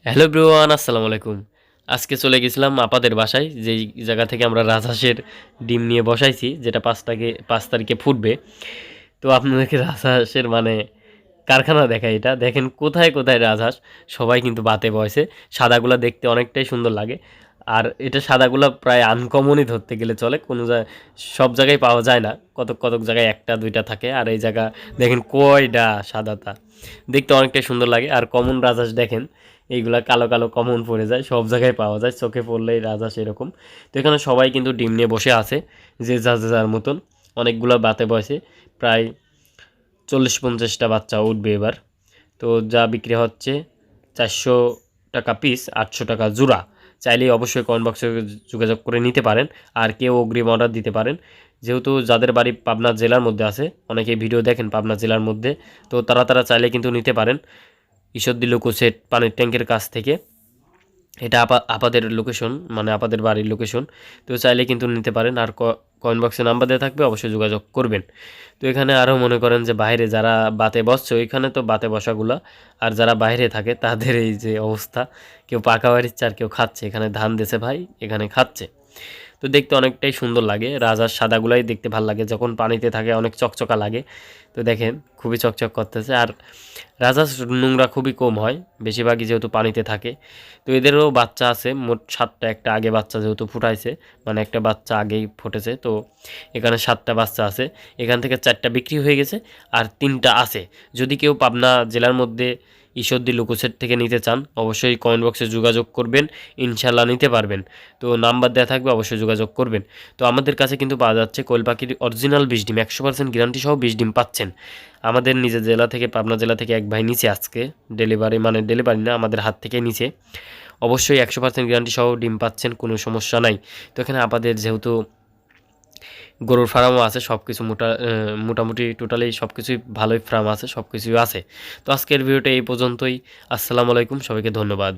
Hello ব্রুয়ান, আসসালামু আলাইকুম। আজকে চলে গেছিলাম আপাদের বাসায়, যেই জায়গা থেকে আমরা রাজহাঁসের ডিম নিয়ে বসাইছি, যেটা 5 তারিখে ফুটবে। তো আপনাদেরকে রাজহাঁসের কারখানা দেখায়। এটা দেখেন কোথায় কোথায় রাজহাঁস, সবাই কিন্তু বাতে বসে। সাদাগুলা দেখতে অনেকটাই সুন্দর লাগে। আর এটা সাদাগুলা প্রায় আনকমনই ধরতে গেলে চলে, সব জায়গায় পাওয়া যায় না, কতক কতক জায়গায় একটা দুইটা থাকে। আর এই জায়গা দেখেন কয়টা সাদাটা, দেখতে অনেকটাই সুন্দর লাগে। আর কমন রাজহাঁস দেখেন, এইগুলা কালো কালো কমন পড়ে যায়, সব জায়গায় পাওয়া যায়, চোখে পড়লেই রাজহাঁস এরকম। তো এখানে সবাই কিন্তু ডিম নিয়ে বসে আছে, যে যার মতন। অনেকগুলো বাতে বসে, প্রায় 40-50টা বাচ্চা উঠবে এবার। তো যা বিক্রি হচ্ছে 400 টাকা পিস, 800 টাকা জোড়া। চাইলেই অবশ্যই কমেন্ট বক্সে যোগাযোগ করে নিতে পারেন। আর কেউ অগ্রিম অর্ডার দিতে পারেন, যেহেতু যাদের বাড়ি পাবনা জেলার মধ্যে আছে, অনেকেই ভিডিও দেখেন পাবনা জেলার মধ্যে, তো তারা চাইলে কিন্তু নিতে পারেন ঈশ্বরদী লোকোসেট পানির ট্যাঙ্কের কাছ থেকে। এটা আপাদের লোকেশন, আপাদের বাড়ির লোকেশন। তো চাইলে কিন্তু নিতে পারেন। আর কমেন্ট বক্সে নাম্বার দেওয়া থাকবে, অবশ্যই যোগাযোগ করবেন। তো এখানে আরও মনে করেন যে বাইরে যারা বাতে বসছে, ওইখানে তো বাতে বসাগুলা, আর যারা বাইরে থাকে তাদের এই যে অবস্থা, কেউ পাকা বাড়িচ্ছে আর কেউ খাচ্ছে। এখানে ধান দেছে ভাই, এখানে খাচ্ছে। তো দেখতে অনেকটাই সুন্দর লাগে। রাজার সাদাগুলাই দেখতে ভালো লাগে, যখন পানিতে থাকে অনেক চকচকা লাগে। তো দেখেন খুবই চকচক করতেছে। আর রাজহাঁস নোংরা খুবই কম হয়, বেশিরভাগই যেহেতু পানিতে থাকে। তো এদেরও বাচ্চা আছে মোট 7টা, একটা আগে বাচ্চা যেহেতু ফুটাইছে, একটা বাচ্চা আগেই ফুটেছে। তো এখানে 7টা বাচ্চা আছে, এখান থেকে 4টা বিক্রি হয়ে গেছে, আর 3টা আছে। যদি কেউ পাবনা জেলার মধ্যে ঈশ্বরদী লোকোসেট থেকে নিতে চান, অবশ্যই কমেন্ট বক্সে যোগাযোগ করবেন, ইনশাল্লাহ নিতে পারবেন। তো নাম্বার দেওয়া থাকবে, অবশ্যই যোগাযোগ করবেন। তো আমাদের কাছে কিন্তু পাওয়া যাচ্ছে কোয়েল পাখির অরিজিনাল 20 ডিম, 100% গ্যারান্টি সহ 20 ডিম পাচ্ছেন। আমাদের নিজের জেলা থেকে, পাবনা জেলা থেকে এক ভাই নিচে আজকে ডেলিভারি না, আমাদের হাত থেকে নিচে। অবশ্যই 100% গ্যারান্টি সহ ডিম পাচ্ছেন, কোনো সমস্যা নাই। তো এখানে আমাদের যেহেতু গরুর ফার্মও আছে, সব কিছু মোটামুটি টোটালি সব কিছুই ভালোই ফার্ম আছে, সব কিছুই আছে। তো আজকের ভিডিওটা এই পর্যন্তই। আসসালামু আলাইকুম, সবাইকে ধন্যবাদ।